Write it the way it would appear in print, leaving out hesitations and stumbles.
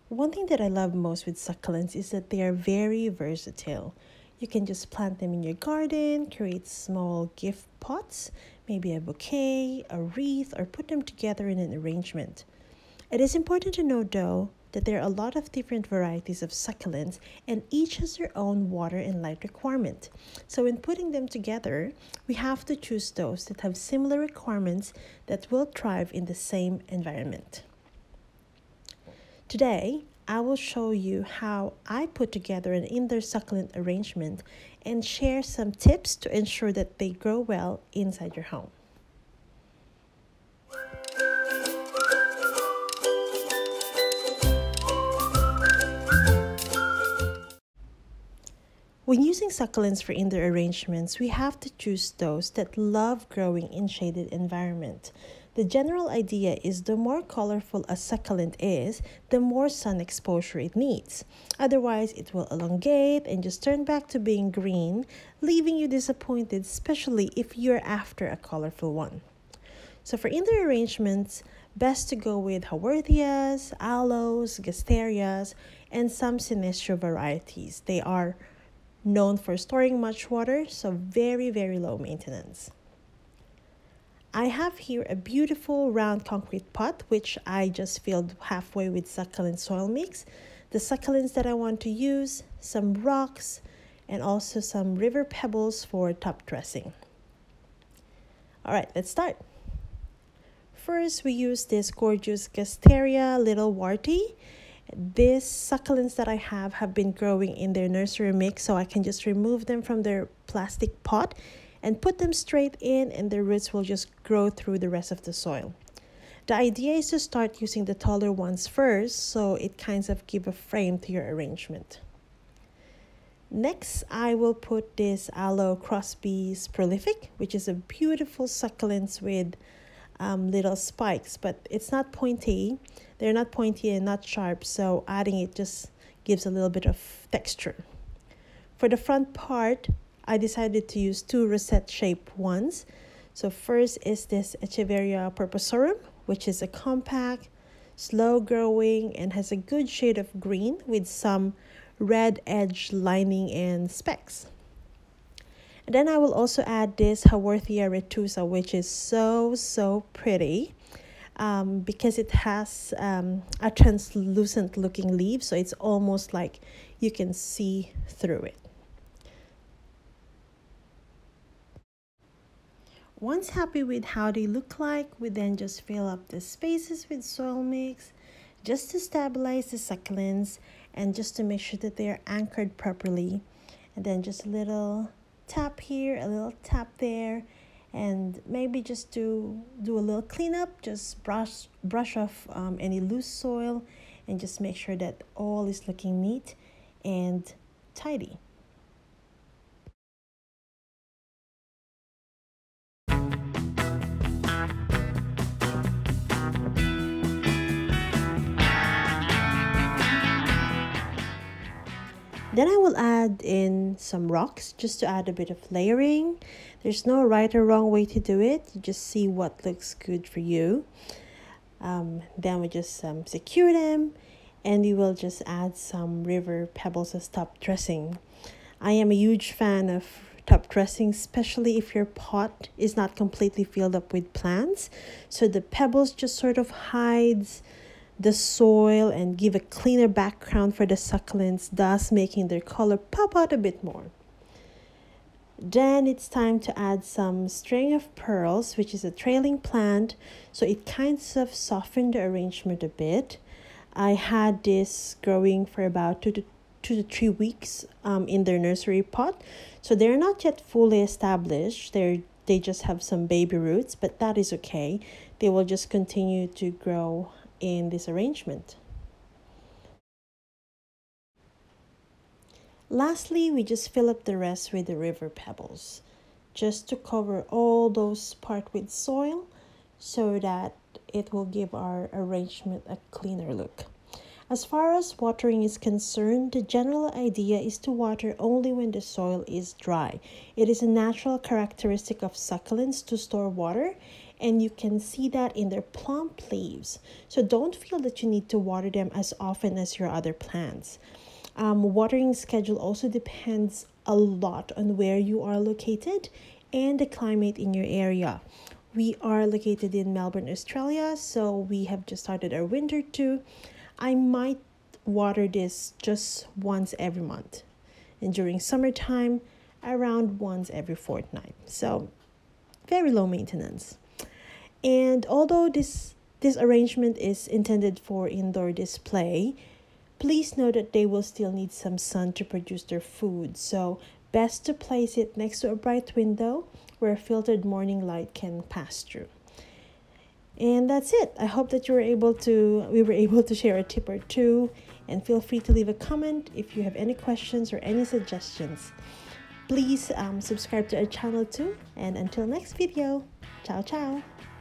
One thing that I love most with succulents is that they are very versatile. You can just plant them in your garden, create small gift pots, maybe a bouquet, a wreath, or put them together in an arrangement. It is important to know, though, that there are a lot of different varieties of succulents and each has their own water and light requirement. So when putting them together, we have to choose those that have similar requirements that will thrive in the same environment. Today, I will show you how I put together an indoor succulent arrangement and share some tips to ensure that they grow well inside your home. When using succulents for indoor arrangements, we have to choose those that love growing in shaded environment. The general idea is the more colorful a succulent is, the more sun exposure it needs. Otherwise, it will elongate and just turn back to being green, leaving you disappointed, especially if you're after a colorful one. So for indoor arrangements, best to go with Haworthias, Aloes, Gasterias, and some Sinistro varieties. They are known for storing much water, so very, very low maintenance. I have here a beautiful round concrete pot, which I just filled halfway with succulent soil mix, the succulents that I want to use, some rocks, and also some river pebbles for top dressing. All right, let's start. First, we use this gorgeous Gasteria little Warty. These succulents that I have been growing in their nursery mix, so I can just remove them from their plastic pot and put them straight in, and their roots will just grow through the rest of the soil. The idea is to start using the taller ones first, so it kind of give a frame to your arrangement. Next, I will put this Aloe Crosby's Prolific, which is a beautiful succulents with little spikes, but it's not pointy. They're not pointy and not sharp, so adding it just gives a little bit of texture. For the front part, I decided to use two rosette shaped ones. So first is this Echeveria purpusorum, which is a compact, slow growing, and has a good shade of green with some red edge lining and specks. And then I will also add this Haworthia Retusa, which is so pretty because it has a translucent looking leaf, so it's almost like you can see through it. Once happy with how they look like, we then just fill up the spaces with soil mix just to stabilize the succulents and just to make sure that they are anchored properly. And then just a little tap here, a little tap there, and maybe just do a little cleanup. Just brush off any loose soil and just make sure that all is looking neat and tidy. Then I will add in some rocks just to add a bit of layering. There's no right or wrong way to do it. You just see what looks good for you. Then we just secure them, and we will just add some river pebbles as top dressing. I am a huge fan of top dressing, especially if your pot is not completely filled up with plants. So the pebbles just sort of hides the soil and give a cleaner background for the succulents, thus making their color pop out a bit more. Then it's time to add some string of pearls, which is a trailing plant, so it kind of softened the arrangement a bit. I had this growing for about 2 to 3 weeks in their nursery pot, so they're not yet fully established. They just have some baby roots, but that is okay. They will just continue to grow in this arrangement. Lastly, we just fill up the rest with the river pebbles, just to cover all those parts with soil so that it will give our arrangement a cleaner look. As far as watering is concerned, the general idea is to water only when the soil is dry. It is a natural characteristic of succulents to store water, and you can see that in their plump leaves. So don't feel that you need to water them as often as your other plants. Watering schedule also depends a lot on where you are located and the climate in your area. We are located in Melbourne, Australia, so we have just started our winter too. I might water this just once every month, and during summertime around once every fortnight. So very low maintenance. And although this arrangement is intended for indoor display, please know that they will still need some sun to produce their food. So best to place it next to a bright window where filtered morning light can pass through. And that's it. I hope that we were able to share a tip or two, and feel free to leave a comment if you have any questions or any suggestions. Please subscribe to our channel too, and until next video, ciao ciao.